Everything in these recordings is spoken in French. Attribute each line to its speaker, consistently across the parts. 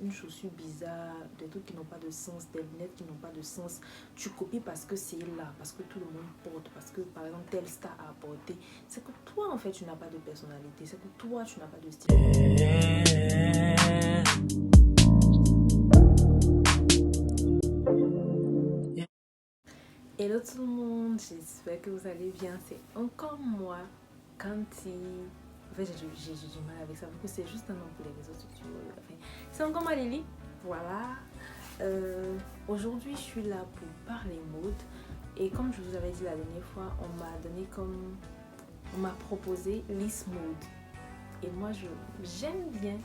Speaker 1: une chaussure bizarre, des trucs qui n'ont pas de sens, des lunettes qui n'ont pas de sens. Tu copies parce que c'est là, parce que tout le monde porte, parce que par exemple tel star a porté. C'est que toi en fait tu n'as pas de personnalité, c'est que toi tu n'as pas de style. Hello tout le monde, j'espère que vous allez bien. C'est encore moi, Kanti. En fait, j'ai du mal avec ça, parce que c'est juste un nom pour les réseaux sociaux. Enfin, c'est encore moi, Lily. Voilà. Aujourd'hui, je suis là pour parler mode. Et comme je vous avais dit la dernière fois, on m'a proposé List Mode. Et moi, j'aime bien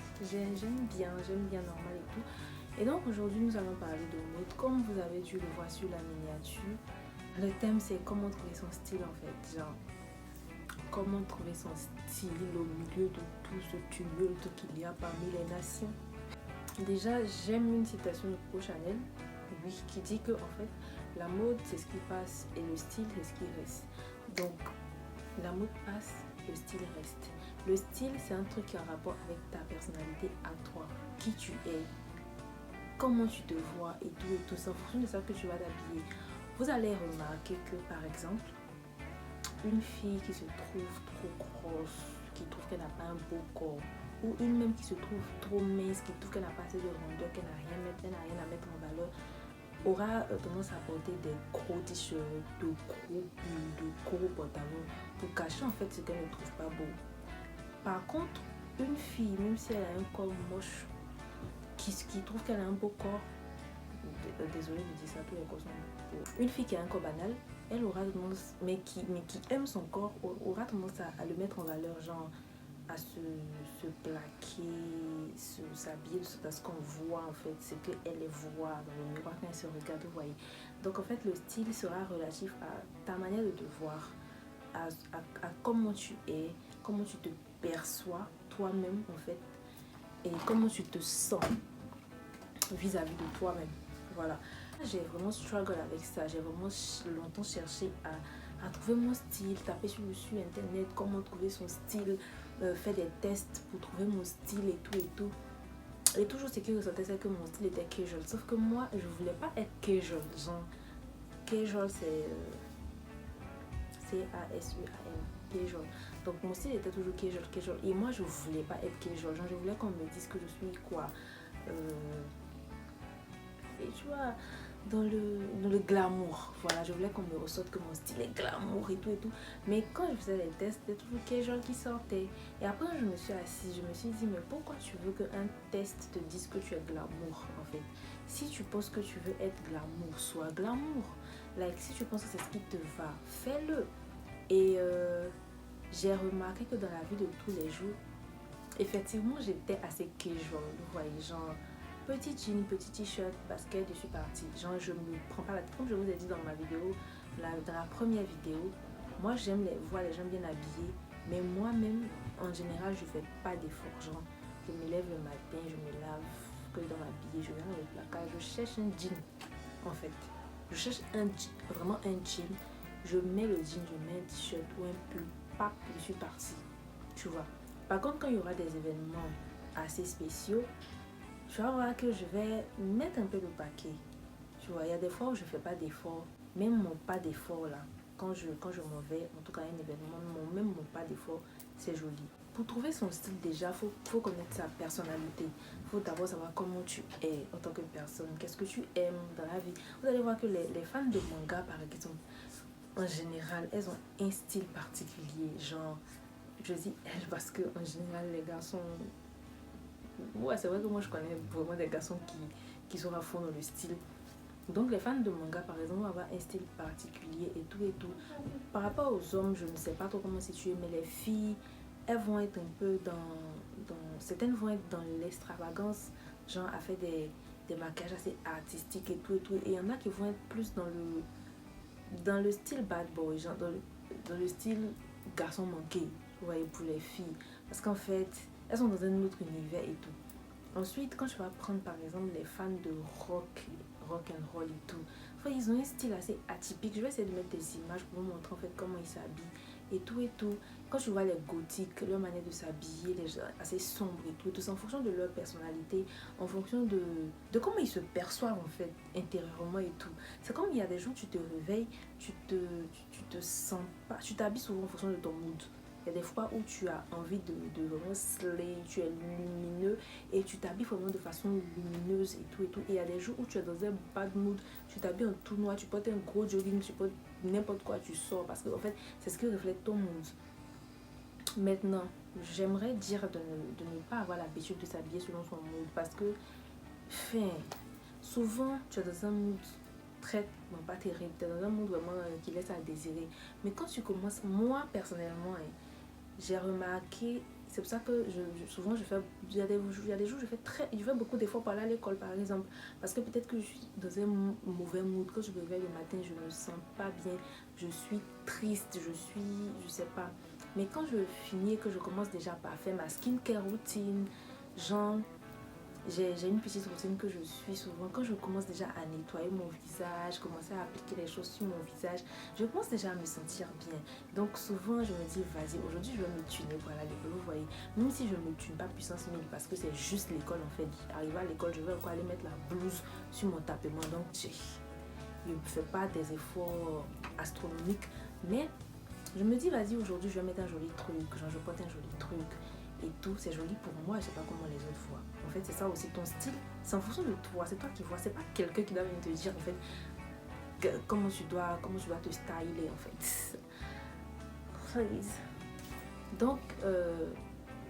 Speaker 1: normal et tout. Et donc aujourd'hui, nous allons parler de mode. Comme vous avez dû le voir sur la miniature, le thème c'est comment trouver son style en fait. Genre, comment trouver son style au milieu de tout ce tumulte qu'il y a parmi les nations. Déjà, j'aime une citation de Coco Chanel, oui, qui dit que en fait, la mode c'est ce qui passe et le style c'est ce qui reste. Donc, la mode passe, le style reste. Le style, c'est un truc qui a un rapport avec ta personnalité à toi, qui tu es, comment tu te vois et tout ça, en fonction de ça que tu vas t'habiller. Vous allez remarquer que, par exemple, une fille qui se trouve trop grosse, qui trouve qu'elle n'a pas un beau corps, ou une même qui se trouve trop mince, qui trouve qu'elle n'a pas assez de rondeur, qu'elle n'a rien à mettre en valeur, aura tendance à porter des gros t-shirts, de gros pulls, de gros pantalons, pour cacher en fait ce qu'elle ne trouve pas beau. Par contre, une fille, même si elle a un corps moche, qui trouve qu'elle a un beau corps, désolée de dire ça, tous les corps sont beaux. Une fille qui a un corps banal, elle aura tendance, mais qui aime son corps, aura tendance à le mettre en valeur, genre à se plaquer, s'habiller de ce qu'on voit en fait, ce qu'elle voit dans le miroir quand elle se regarde, vous voyez. Donc en fait, le style sera relatif à ta manière de te voir, à comment tu es, comment tu te perçois toi-même en fait, et comment tu te sens vis-à-vis de toi-même. Voilà. J'ai vraiment struggle avec ça. J'ai vraiment longtemps cherché à trouver mon style, taper sur internet, comment trouver son style, faire des tests pour trouver mon style et tout. Et toujours ce qui ressortait, c'est que mon style était casual. Sauf que moi, je voulais pas être casual. Genre, casual, c'est C-A-S-U-A-M. Casual. Donc mon style était toujours casual. Et moi, je voulais pas être casual. Genre, je voulais qu'on me dise que je suis quoi. Et tu vois, dans le glamour, voilà, je voulais qu'on me ressorte que mon style est glamour et tout. Mais quand je faisais les tests, c'était toujours casual qui sortait. Et après, je me suis assise, je me suis dit, mais pourquoi tu veux qu'un test te dise que tu es glamour, en fait? Si tu penses que tu veux être glamour, sois glamour. Like, si tu penses que c'est ce qui te va, fais-le. Et j'ai remarqué que dans la vie de tous les jours, effectivement, j'étais assez casual, vous voyez, genre petit jean, petit t-shirt, basket, je suis partie. Genre, je me prends pas la tête. Comme je vous ai dit dans ma vidéo, dans la première vidéo, moi j'aime voir les gens bien habillés, mais moi-même, en général, je fais pas d'efforts. Genre, je me lève le matin, je me lave, que dans m'habiller, je viens dans le placard, je cherche un jean, en fait. Je cherche vraiment un jean. Je mets le jean, je mets un t-shirt ou un pull, pap, je suis partie. Tu vois. Par contre, quand il y aura des événements assez spéciaux, tu vas voir que je vais mettre un peu le paquet. Tu vois, il y a des fois où je ne fais pas d'effort. Même mon pas d'effort là, quand je m'en vais, en tout cas un événement, même mon pas d'effort, c'est joli. Pour trouver son style déjà, faut connaître sa personnalité. Il faut d'abord savoir comment tu es en tant que personne. Qu'est-ce que tu aimes dans la vie. Vous allez voir que les fans de manga, par exemple, en général, elles ont un style particulier. Genre, je dis elles parce que en général, les garçons... Ouais, c'est vrai que moi je connais vraiment des garçons qui sont à fond dans le style. Donc les fans de manga par exemple vont avoir un style particulier et tout. Par rapport aux hommes, je ne sais pas trop comment situer, mais les filles, elles vont être un peu certaines vont être dans l'extravagance, genre à faire des maquillages assez artistiques et tout. Et il y en a qui vont être plus dans le style bad boy, genre dans le style garçon manqué, vous voyez, pour les filles. Parce qu'en fait, elles sont dans un autre univers et tout. Ensuite, quand tu vas prendre par exemple les fans de rock and roll et tout, enfin, ils ont un style assez atypique. Je vais essayer de mettre des images pour vous montrer en fait comment ils s'habillent et tout et tout. Quand tu vois les gothiques, leur manière de s'habiller, les gens assez sombres et tout, c'est en fonction de leur personnalité, en fonction de comment ils se perçoivent en fait, intérieurement et tout. C'est comme il y a des jours, tu te réveilles, tu te sens pas, tu t'habilles souvent en fonction de ton mood. Il y a des fois où tu as envie de vraiment slay, tu es lumineux et tu t'habilles vraiment de façon lumineuse et tout et tout. Et il y a des jours où tu es dans un bad mood, tu t'habilles en tout noir, tu portes un gros jogging, tu portes n'importe quoi, tu sors parce que en fait, c'est ce qui reflète ton mood. Maintenant, j'aimerais dire de ne pas avoir l'habitude de s'habiller selon son mood parce que, enfin, souvent, tu es dans un mood très, bon, pas terrible, tu es dans un mood vraiment qui laisse à désirer. Mais quand tu commences, moi personnellement, j'ai remarqué, c'est pour ça que souvent je fais, il y a des jours je fais beaucoup d'efforts pour aller à l'école par exemple, parce que peut-être que je suis dans un mauvais mood, quand je me réveille le matin, je ne me sens pas bien, je suis triste, je sais pas. Mais quand je finis et que je commence déjà par faire ma skincare routine, genre j'ai une petite routine que je suis souvent. Quand je commence déjà à nettoyer mon visage, commencer à appliquer les choses sur mon visage, je commence déjà à me sentir bien. Donc souvent, je me dis, vas-y, aujourd'hui, je vais me tuner pour aller à l'école. Vous voyez, même si je ne me tune pas puissance 1000 parce que c'est juste l'école en fait. Arrivé à l'école, je vais encore aller mettre la blouse sur mon tapement. Donc, je ne fais pas des efforts astronomiques. Mais je me dis, vas-y, aujourd'hui, je vais mettre un joli truc. Genre, je porte un joli truc. Et tout, c'est joli pour moi, je sais pas comment les autres voient. En fait, c'est ça aussi ton style, c'est en fonction de toi, c'est toi qui vois, c'est pas quelqu'un qui doit venir te dire en fait comment tu dois te styler en fait. Please. Donc,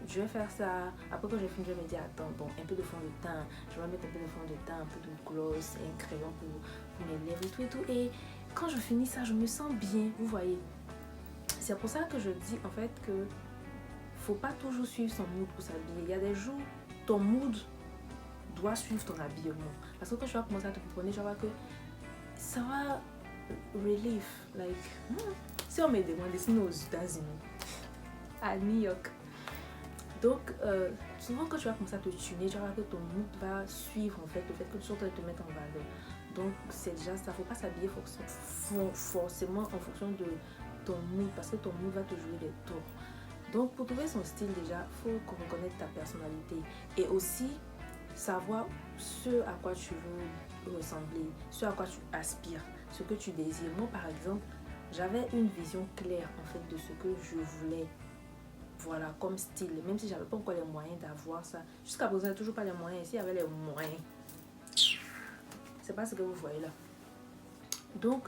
Speaker 1: je vais faire ça. Après que j'ai fini, je vais me dire, attends, bon, un peu de fond de teint, je vais mettre un peu de fond de teint, un peu de gloss, et un crayon pour mes lèvres et tout et tout. Et quand je finis ça, je me sens bien, vous voyez. C'est pour ça que je dis en fait que faut pas toujours suivre son mood pour s'habiller. Il y a des jours, ton mood doit suivre ton habillement. Parce que quand tu vas commencer à te comprendre, tu vas voir que ça va relief. Like, si on me demandait sinon aux États-Unis, à New York. Donc, souvent quand tu vas commencer à te tuner, tu vas voir que ton mood va suivre en fait le fait que tu sois en train de te mettre en valeur. Donc, c'est déjà ça. Faut pas s'habiller forcément en fonction de ton mood parce que ton mood va te jouer des tours. Donc, pour trouver son style, déjà, il faut qu'on reconnaisse ta personnalité et aussi savoir ce à quoi tu veux ressembler, ce à quoi tu aspires, ce que tu désires. Moi, par exemple, j'avais une vision claire en fait de ce que je voulais, voilà, comme style, même si j'avais pas encore les moyens d'avoir ça. Jusqu'à présent, j'ai toujours pas les moyens. S'il y avait les moyens, c'est pas ce que vous voyez là. Donc,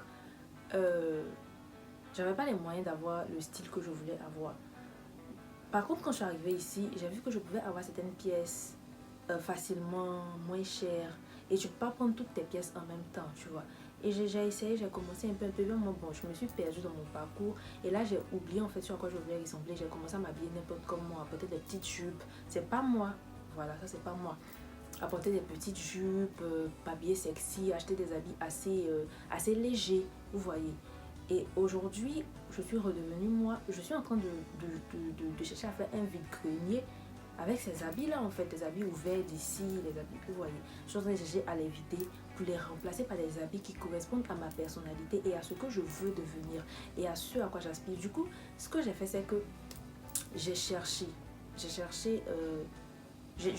Speaker 1: j'avais pas les moyens d'avoir le style que je voulais avoir. Par contre, quand je suis arrivée ici, j'ai vu que je pouvais avoir certaines pièces facilement, moins chères. Et tu peux pas prendre toutes tes pièces en même temps, tu vois. Et j'ai essayé, j'ai commencé un peu, bon, je me suis perdue dans mon parcours. Et là, j'ai oublié en fait sur quoi je voulais ressembler. J'ai commencé à m'habiller n'importe comment, à porter des petites jupes. C'est pas moi. Voilà, ça c'est pas moi. À porter des petites jupes, m'habiller sexy, acheter des habits assez légers, vous voyez. Et aujourd'hui, je suis redevenue moi. Je suis en train de chercher à faire un vide-grenier avec ces habits-là, en fait. Des habits ouverts d'ici, les habits, vous voyez. Je suis en train de chercher à les vider pour les remplacer par des habits qui correspondent à ma personnalité et à ce que je veux devenir et à ce à quoi j'aspire. Du coup, ce que j'ai fait, c'est que j'ai cherché. Je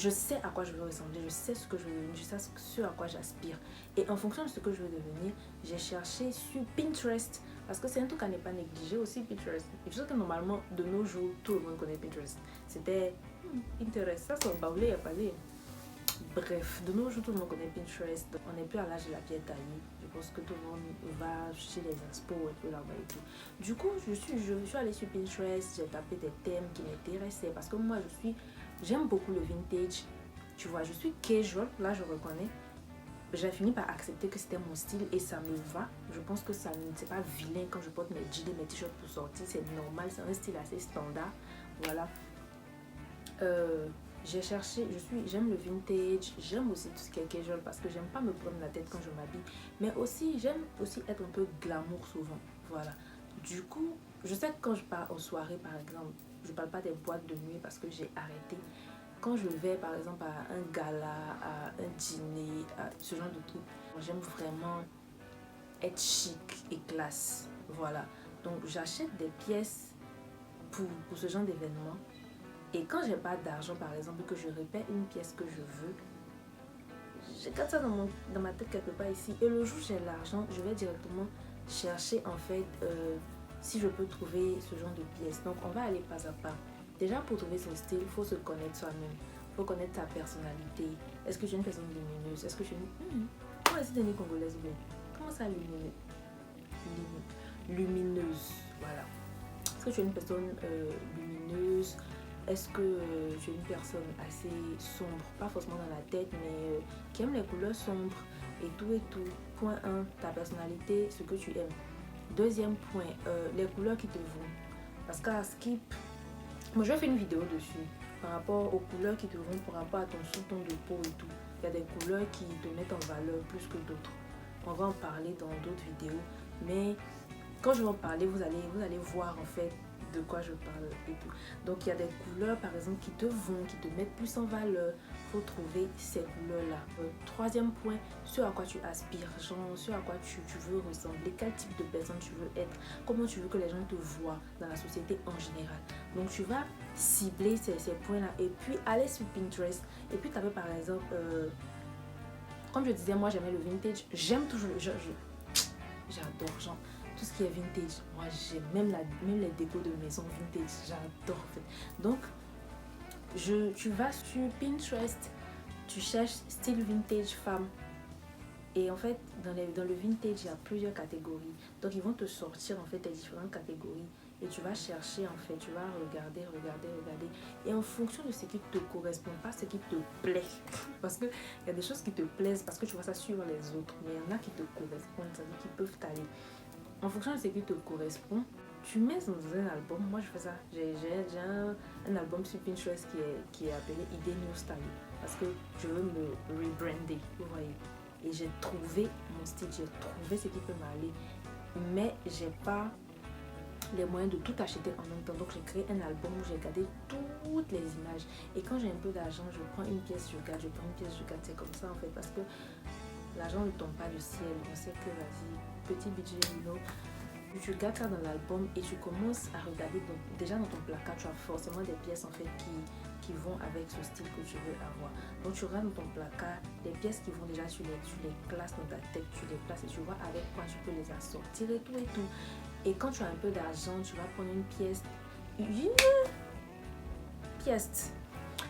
Speaker 1: sais à quoi je veux ressembler, je sais ce que je veux devenir, je sais ce à quoi j'aspire. Et en fonction de ce que je veux devenir, j'ai cherché sur Pinterest. Parce que c'est un truc à ne pas négliger aussi, Pinterest. Et je sais que normalement, de nos jours, tout le monde connaît Pinterest. C'était Pinterest, ça c'est un baoulé, il n'y a pas de... Bref, de nos jours, tout le monde connaît Pinterest. On n'est plus à l'âge de la pierre taillée. Je pense que tout le monde va chez les expos et tout là-bas et tout. Du coup, je suis allée sur Pinterest, j'ai tapé des thèmes qui m'intéressaient. Parce que moi, j'aime beaucoup le vintage. Tu vois, je suis casual, là je reconnais. J'ai fini par accepter que c'était mon style et ça me va. Je pense que ça c'est pas vilain quand je porte mes jeans et mes t-shirts pour sortir. C'est normal, c'est un style assez standard. Voilà. J'ai cherché, j'aime le vintage, j'aime aussi tout ce qui est casual parce que j'aime pas me prendre la tête quand je m'habille. Mais aussi, j'aime aussi être un peu glamour souvent. Voilà. Du coup, je sais que quand je pars en soirée par exemple, je parle pas des boîtes de nuit parce que j'ai arrêté. Quand je vais par exemple à un gala, à un dîner, à ce genre de truc, j'aime vraiment être chic et classe. Voilà. Donc j'achète des pièces pour ce genre d'événement. Et quand j'ai pas d'argent, par exemple, que je répète une pièce que je veux, je garde ça dans ma tête quelque part ici. Et le jour où j'ai l'argent, je vais directement chercher en fait si je peux trouver ce genre de pièces. Donc on va aller pas à pas. Déjà pour trouver son style, il faut se connaître soi-même. Il faut connaître sa personnalité. Est-ce que je suis une personne lumineuse? Est-ce que je suis une... Comment est-ce que tu es congolaise? Comment ça lumineuse? Lumineuse, voilà. Est-ce que tu es une personne lumineuse? Est-ce que tu es une personne assez sombre? Pas forcément dans la tête, mais qui aime les couleurs sombres et tout et tout. Point 1, ta personnalité, ce que tu aimes. Deuxième point, les couleurs qui te vont. Parce qu'à Skip, moi je vais faire une vidéo dessus par rapport aux couleurs qui te vont par rapport à ton sous-ton de peau et tout. Il y a des couleurs qui te mettent en valeur plus que d'autres. On va en parler dans d'autres vidéos. Mais quand je vais en parler, vous allez voir en fait de quoi je parle et tout. Donc il y a des couleurs par exemple qui te vont, qui te mettent plus en valeur. Il faut trouver ces couleurs-là. Troisième point, ce à quoi tu aspires, genre ce à quoi tu veux ressembler, quel type de personne tu veux être, comment tu veux que les gens te voient dans la société en général. Donc tu vas cibler ces points-là et puis aller sur Pinterest et puis taper par exemple, comme je disais, moi j'aimais le vintage, j'aime toujours, j'adore, genre tout ce qui est vintage, moi j'aime même les décos de maison vintage, j'adore en fait. Donc tu vas sur Pinterest, tu cherches style vintage femme et en fait dans le vintage il y a plusieurs catégories, donc ils vont te sortir en fait les différentes catégories et tu vas chercher en fait, tu vas regarder et en fonction de ce qui te correspond, pas ce qui te plaît, parce que il y a des choses qui te plaisent parce que tu vois ça sur les autres, mais il y en a qui te correspondent, c'est-à-dire qui peuvent t'aller. En fonction de ce qui te correspond, tu mets dans un album. Moi je fais ça, j'ai un album sur Pinterest qui est appelé Idée New Style parce que je veux me rebrander, vous voyez. Et j'ai trouvé mon style, j'ai trouvé ce qui peut m'aller, mais j'ai pas les moyens de tout acheter en même temps. Donc j'ai créé un album où j'ai gardé toutes les images. Et quand j'ai un peu d'argent, je prends une pièce, je garde, c'est comme ça en fait, parce que l'argent ne tombe pas du ciel. On sait que, vas-y, petit budget, tu gardes ça dans l'album et tu commences à regarder. Donc, déjà dans ton placard, tu as forcément des pièces en fait qui vont avec ce style que tu veux avoir. Donc tu regardes dans ton placard les pièces qui vont déjà, tu les places dans ta tête, tu les places et tu vois avec quoi tu peux les assortir et tout et tout. Et quand tu as un peu d'argent, tu vas prendre une pièce.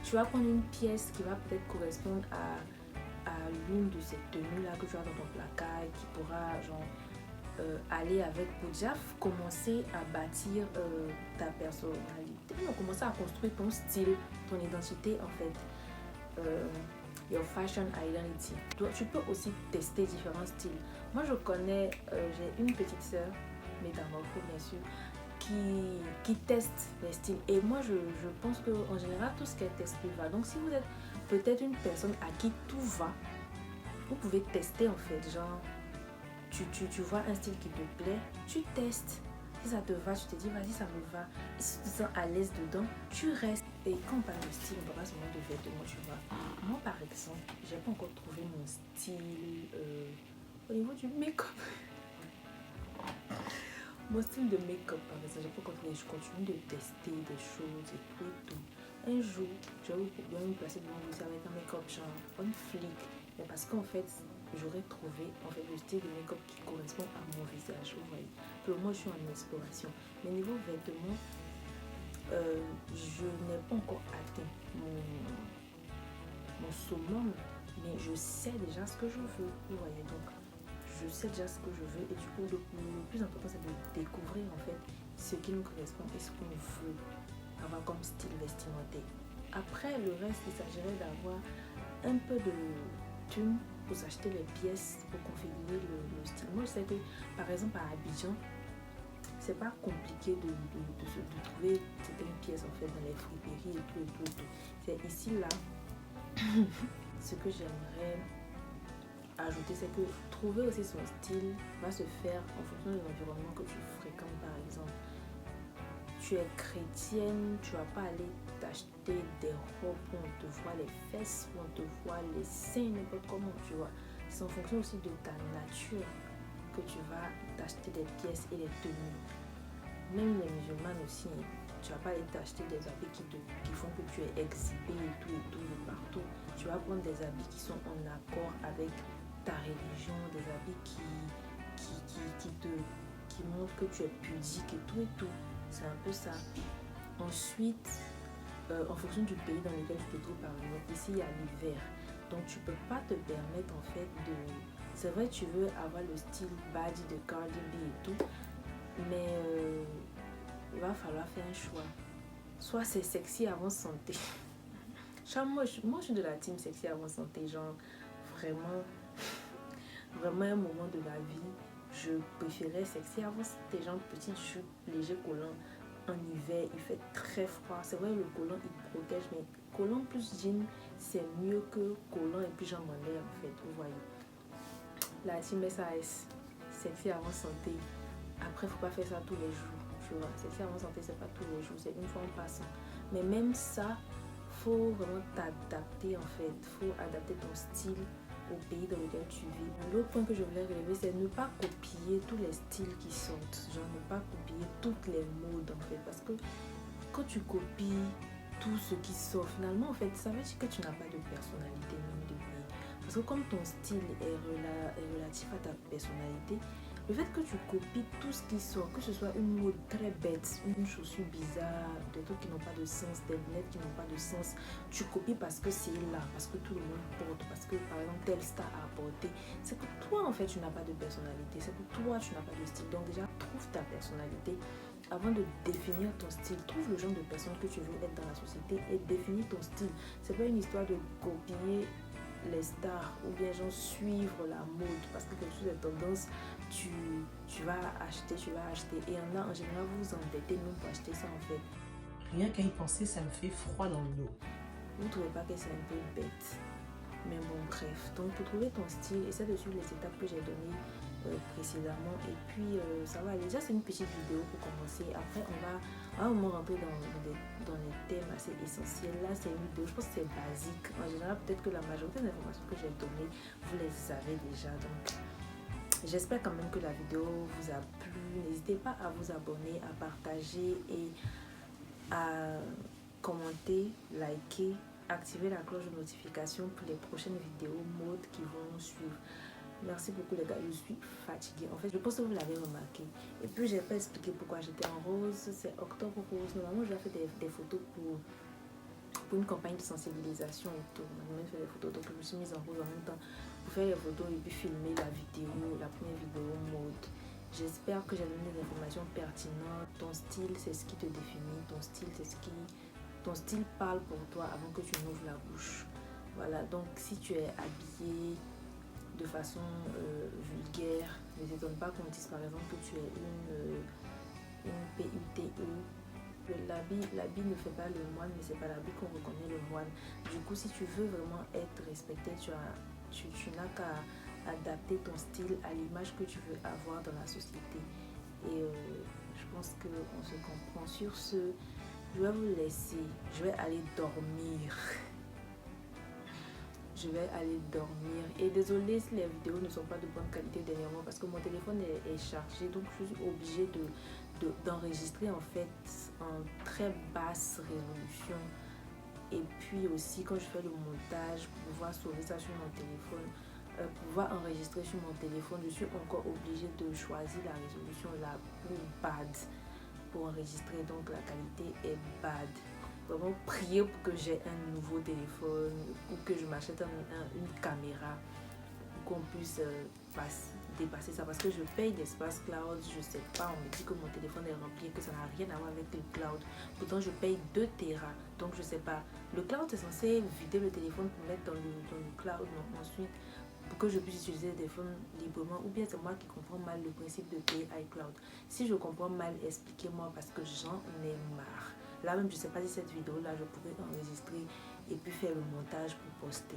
Speaker 1: Tu vas prendre une pièce qui va peut-être correspondre à l'une de ces tenues-là que tu as dans ton placard et qui pourra genre aller avec pour déjà commencer à bâtir ta personnalité, commencer à construire ton style, ton identité en fait, your fashion identity. Donc, tu peux aussi tester différents styles. Moi je connais, j'ai une petite sœur, métamorpho bien sûr, qui teste les styles et moi je pense que en général tout ce qu'elle teste lui va. Donc si vous êtes peut-être une personne à qui tout va, vous pouvez tester en fait, genre tu vois un style qui te plaît, tu testes. Si ça te va, tu te dis vas-y ça me va. Et si tu te sens à l'aise dedans, tu restes. Et quand on parle de style, on parle pas seulement de vêtements, tu vois. Moi par exemple, j'ai pas encore trouvé mon style au niveau du make-up. Mon style de make-up par exemple, j'ai pas encore trouvé. Je continue de tester des choses et tout et tout. Un jour, je vais bien me placer devant vous avec un make-up genre on flic. Mais parce qu'en fait, j'aurais trouvé en fait le style de make-up qui correspond à mon visage, vous voyez. Pour moi, je suis en exploration. Mais niveau vêtements, je n'ai pas encore atteint mon summum, mais je sais déjà ce que je veux, vous voyez. Donc, je sais déjà ce que je veux et du coup, le plus important, c'est de découvrir en fait ce qui nous correspond et ce qu'on veut avoir comme style vestimentaire. Après, le reste, il s'agirait d'avoir un peu de thunes pour s'acheter les pièces pour configurer le style. Moi je sais que par exemple à Abidjan c'est pas compliqué de trouver certaines pièces en fait dans les friperies et tout. C'est ici là ce que j'aimerais ajouter, c'est que trouver aussi son style va se faire en fonction de l'environnement que tu fréquentes. Par exemple, tu es chrétienne, tu vas pas aller t'acheter des robes où on te voit les fesses, où on te voit les seins, n'importe comment, tu vois. C'est en fonction aussi de ta nature que tu vas t'acheter des pièces et des tenues. Même les musulmanes aussi, Tu vas pas aller t'acheter des habits qui font que tu es exhibé et tout de partout. Tu vas prendre des habits qui sont en accord avec ta religion, des habits qui montrent que tu es pudique et tout. C'est un peu ça. Ensuite, en fonction du pays dans lequel tu te trouves, par exemple, ici il y a l'hiver. Donc tu peux pas te permettre en fait de... C'est vrai, tu veux avoir le style body de Cardi B et tout, mais il va falloir faire un choix. Soit c'est sexy avant santé. Moi, je suis de la team sexy avant santé. Genre, vraiment un moment de ma vie, je préférais sexy avant santé. Genre, petite jupe, léger collant. En hiver, il fait très froid. C'est vrai, le collant, il protège, mais collant plus jean, c'est mieux que collant et puis j'en m'en ai en fait, vous voyez. La team SAS, sexy avant santé. Après, faut pas faire ça tous les jours. Tu vois, sexy avant santé, c'est pas tous les jours, c'est une fois en passant. Mais même ça, faut vraiment t'adapter en fait. Faut adapter ton style au pays dans lequel tu vis. L'autre point que je voulais relever, c'est ne pas copier tous les styles qui sortent. Genre ne pas copier toutes les modes en fait. Parce que quand tu copies tout ce qui sort, finalement en fait, ça veut dire que tu n'as pas de personnalité même de vie. Parce que comme ton style est relatif à ta personnalité, le fait que tu copies tout ce qui sort, que ce soit une mode très bête, une chaussure bizarre, des trucs qui n'ont pas de sens, des lunettes qui n'ont pas de sens, tu copies parce que c'est là, parce que tout le monde porte, parce que par exemple tel star a porté. C'est que toi en fait tu n'as pas de personnalité, c'est que toi tu n'as pas de style. Donc déjà trouve ta personnalité avant de définir ton style. Trouve le genre de personne que tu veux être dans la société et définis ton style. C'est pas une histoire de copier les stars ou bien genre suivre la mode parce que quelque chose est tendance, tu vas acheter. Et il y en a en général, vous vous endettez même pour acheter ça en fait.
Speaker 2: Rien qu'à y penser, ça me fait froid dans le dos.
Speaker 1: Vous ne trouvez pas que c'est un peu bête? Mais bon, bref. Donc pour trouver ton style, essaie de suivre les étapes que j'ai données précédemment et puis ça va aller. Déjà c'est une petite vidéo pour commencer. Après on va vraiment rentrer dans les thèmes assez essentiels. Là c'est une vidéo, je pense que c'est basique. En général peut-être que la majorité des informations que j'ai données vous les avez déjà. Donc j'espère quand même que la vidéo vous a plu. N'hésitez pas à vous abonner, à partager et à commenter, liker, activer la cloche de notification pour les prochaines vidéos mode qui vont suivre. Merci beaucoup les gars, je suis fatiguée. En fait, je pense que vous l'avez remarqué. Et puis, j'ai pas expliqué pourquoi j'étais en rose. C'est octobre rose. Normalement, je vais faire des photos pour une campagne de sensibilisation et tout. Je vais faire des photos, donc je me suis mise en rose en même temps pour faire les photos et puis filmer la vidéo, la première vidéo mode. J'espère que j'ai donné des informations pertinentes. Ton style, c'est ce qui te définit. Ton style parle pour toi avant que tu n'ouvres la bouche. Voilà, donc si tu es habillé de façon vulgaire, ne t'étonne pas qu'on dise par exemple que tu es une PUTE. L'habit ne fait pas le moine, mais c'est pas l'habit qu'on reconnaît le moine. Du coup, si tu veux vraiment être respecté, tu n'as qu'à adapter ton style à l'image que tu veux avoir dans la société. Et je pense qu'on se comprend. Sur ce, je vais vous laisser. Je vais aller dormir. Et désolée si les vidéos ne sont pas de bonne qualité dernièrement parce que mon téléphone est chargé, donc je suis obligée d'enregistrer en fait en très basse résolution. Et puis aussi quand je fais le montage pour pouvoir sauver ça sur mon téléphone, pour pouvoir enregistrer sur mon téléphone, je suis encore obligée de choisir la résolution la plus bad pour enregistrer, donc la qualité est bad. Vraiment prier pour que j'ai un nouveau téléphone ou que je m'achète une caméra pour qu'on puisse dépasser ça parce que je paye l'espace cloud. Je sais pas, on me dit que mon téléphone est rempli et que ça n'a rien à voir avec le cloud. Pourtant je paye 2 Tera, donc je sais pas. Le cloud est censé vider le téléphone pour mettre dans le cloud, donc ensuite pour que je puisse utiliser le téléphone librement, ou bien c'est moi qui comprends mal le principe de payer iCloud. Si je comprends mal, expliquez-moi parce que j'en ai marre. Là même, je ne sais pas si cette vidéo-là, je pourrais enregistrer et puis faire le montage pour poster.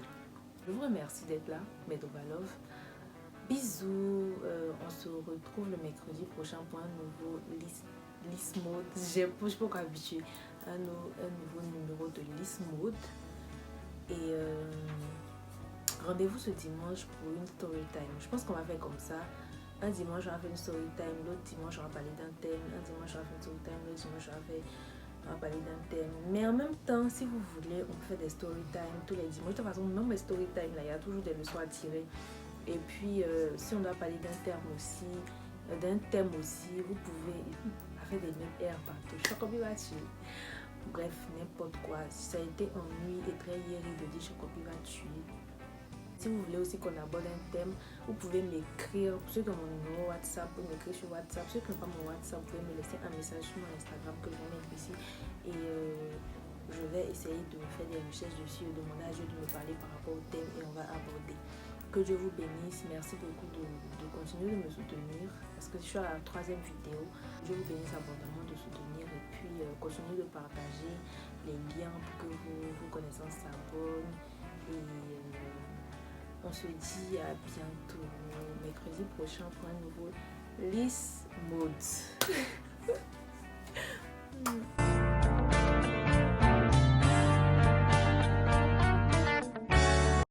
Speaker 1: Je vous remercie d'être là, Medovalov. Bisous. On se retrouve le mercredi prochain pour un nouveau list mode. Je ne suis pas encore habituée. Un nouveau numéro de list mode. Et rendez-vous ce dimanche pour une story time. Je pense qu'on va faire comme ça. Un dimanche, on va faire une story time. L'autre dimanche, on va parler d'un thème. Un dimanche, on va faire une story time. L'autre dimanche, on va faire on va parler d'un thème. Mais en même temps, si vous voulez, on peut faire des story time tous les dimanches. De toute façon, même les story time, là, il y a toujours des leçons à tirer. Et puis, si on doit parler d'un thème aussi, vous pouvez faire des mêmes airs partout. Chocobi va tuer. Bref, n'importe quoi. Si ça a été ennui et très hier, de dire Chocobi va tuer. Si vous voulez aussi qu'on aborde un thème, vous pouvez m'écrire. Pour ceux qui ont mon numéro WhatsApp, vous pouvez m'écrire sur WhatsApp. Ceux qui n'ont pas mon WhatsApp, vous pouvez me laisser un message sur mon Instagram que je vais mettre ici. Et je vais essayer de faire des recherches dessus, de demander à Dieu de me parler par rapport au thème et on va aborder. Que Dieu vous bénisse. Merci beaucoup de continuer de me soutenir parce que je suis à la 3e vidéo. Dieu vous bénisse abondamment de soutenir et puis continuez de partager les liens pour que vos connaissances s'abonnent. Et on se dit à bientôt, mercredi prochain pour un nouveau List Mode.